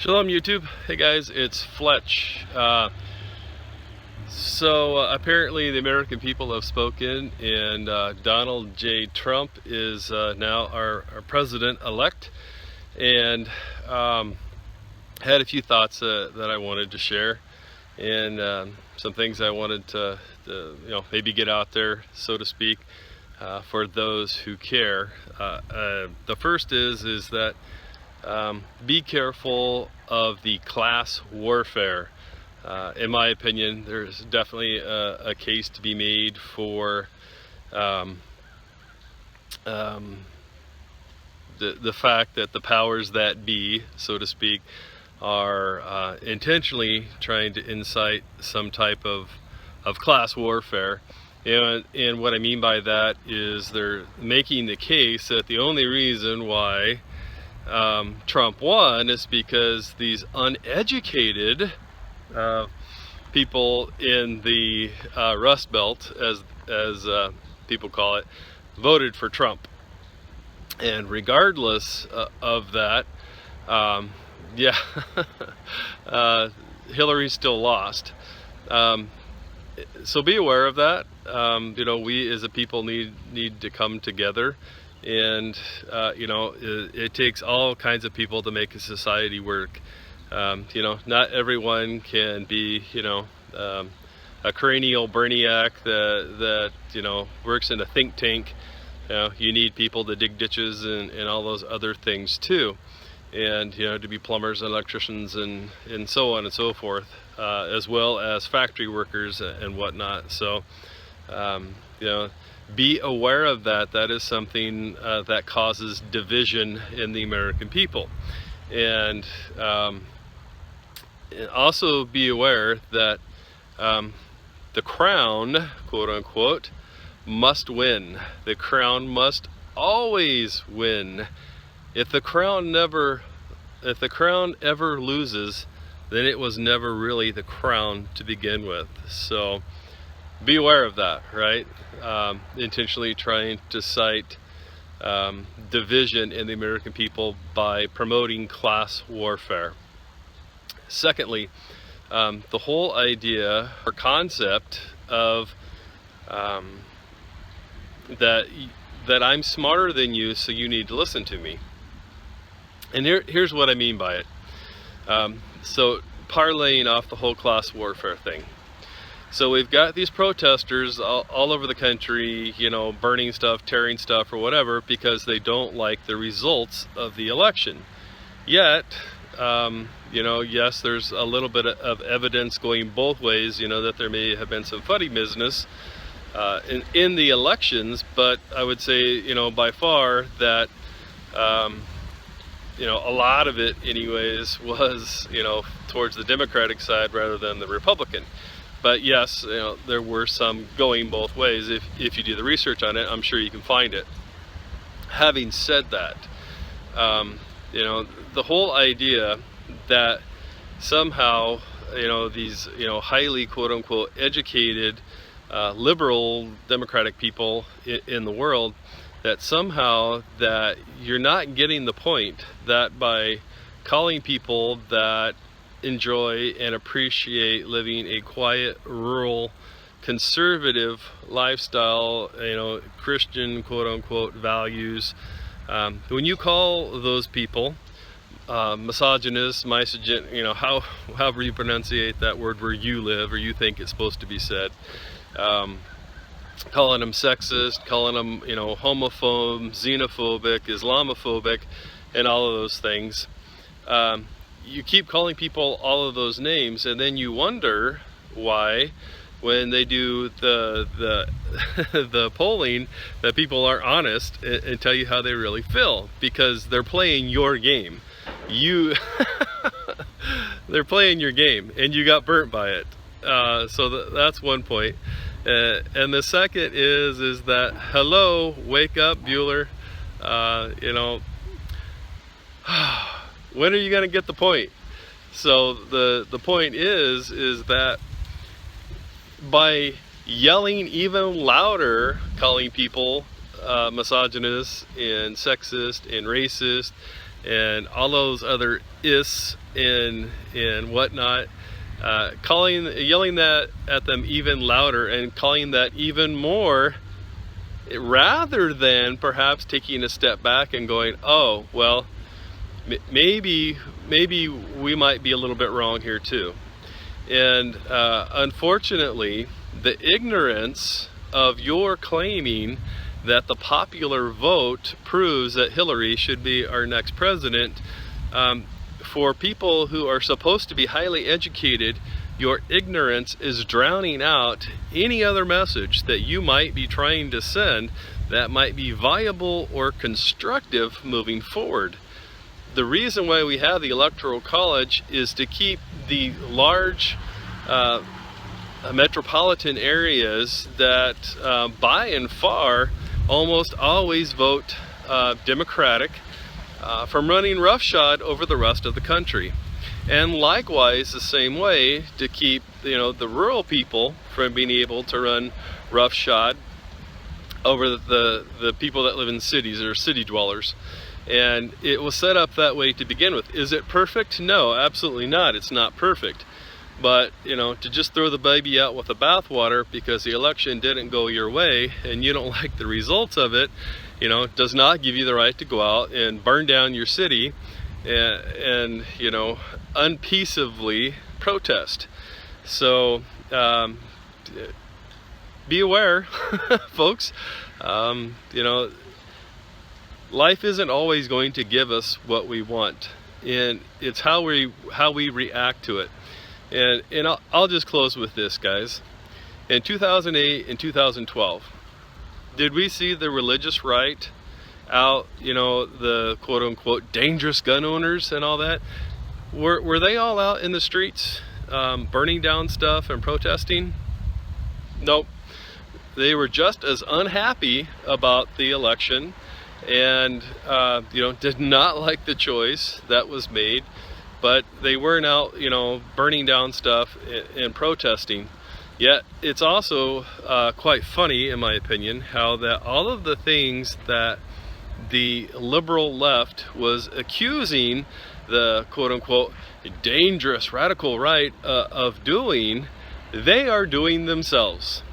Shalom YouTube. Hey guys, it's Fletch. Apparently the American people have spoken, and Donald J. Trump is now our president-elect, and had a few thoughts that I wanted to share, and some things I wanted to maybe get out there, so to speak, for those who care. The first is that be careful of the class warfare. In my opinion, there's definitely a case to be made for the fact that the powers that be, so to speak, are intentionally trying to incite some type of class warfare. And what I mean by that is they're making the case that the only reason why Trump won is because these uneducated people in the Rust Belt, as people call it, voted for Trump. And regardless of that, Hillary still lost. So be aware of that. We as a people need to come together. And it takes all kinds of people to make a society work. Not everyone can be a cranial brainiac that works in a think tank. You need people to dig ditches and all those other things too, and to be plumbers and electricians and so on and so forth, as well as factory workers and whatnot. So be aware of that. That is something that causes division in the American people. And also be aware that the crown, quote unquote, must win. The crown must always win. If the crown ever loses, then it was never really the crown to begin with. So be aware of that, right? Intentionally trying to cite division in the American people by promoting class warfare. Secondly, the whole idea or concept of that I'm smarter than you, so you need to listen to me. And here's what I mean by it. So parlaying off the whole class warfare thing. So we've got these protesters all over the country, burning stuff, tearing stuff, or whatever, because they don't like the results of the election. Yet, yes, there's a little bit of evidence going both ways, that there may have been some funny business in the elections, but I would say, by far that, a lot of it anyways was, towards the Democratic side rather than the Republican. But yes, there were some going both ways. If you do the research on it, I'm sure you can find it. Having said that, the whole idea that somehow, these, highly quote unquote educated, liberal democratic people in the world, that somehow that you're not getting the point that by calling people that enjoy and appreciate living a quiet, rural, conservative lifestyle, Christian quote-unquote values, when you call those people misogynist, misogyn, however you pronunciate that word where you live or you think it's supposed to be said, calling them sexist, calling them homophobe, xenophobic, Islamophobic, and all of those things, you keep calling people all of those names, and then you wonder why, when they do the polling, that people aren't honest and tell you how they really feel, because they're playing your game. They're playing your game, and you got burnt by it. So that's one point. And the second is that, hello, wake up, Bueller. When are you going to get the point? So the point is that by yelling even louder, calling people misogynist and sexist and racist and all those other and whatnot, yelling that at them even louder and calling that even more, rather than perhaps taking a step back and going, oh, well, maybe we might be a little bit wrong here too. And unfortunately, the ignorance of your claiming that the popular vote proves that Hillary should be our next president, for people who are supposed to be highly educated, your ignorance is drowning out any other message that you might be trying to send that might be viable or constructive moving forward. The reason why we have the Electoral College is to keep the large metropolitan areas that by and far almost always vote Democratic from running roughshod over the rest of the country. And likewise, the same way, to keep, you know, the rural people from being able to run roughshod over the people that live in cities or city dwellers. And it was set up that way to begin with. Is it perfect? No, absolutely not. It's not perfect. But, you know, to just throw the baby out with the bathwater because the election didn't go your way and you don't like the results of it, you know, does not give you the right to go out and burn down your city and you know, unpeaceably protest. So be aware, folks. You know, life isn't always going to give us what we want, and it's how we react to it. And I'll just close with this, guys. In 2008 and 2012, did we see the religious right out, you know, the quote-unquote dangerous gun owners and all that? Were they all out in the streets burning down stuff and protesting? Nope. They were just as unhappy about the election and you know, did not like the choice that was made, but they weren't out, you know, burning down stuff and protesting. Yet it's also quite funny, in my opinion, how that all of the things that the liberal left was accusing the quote-unquote dangerous radical right of doing, they are doing themselves.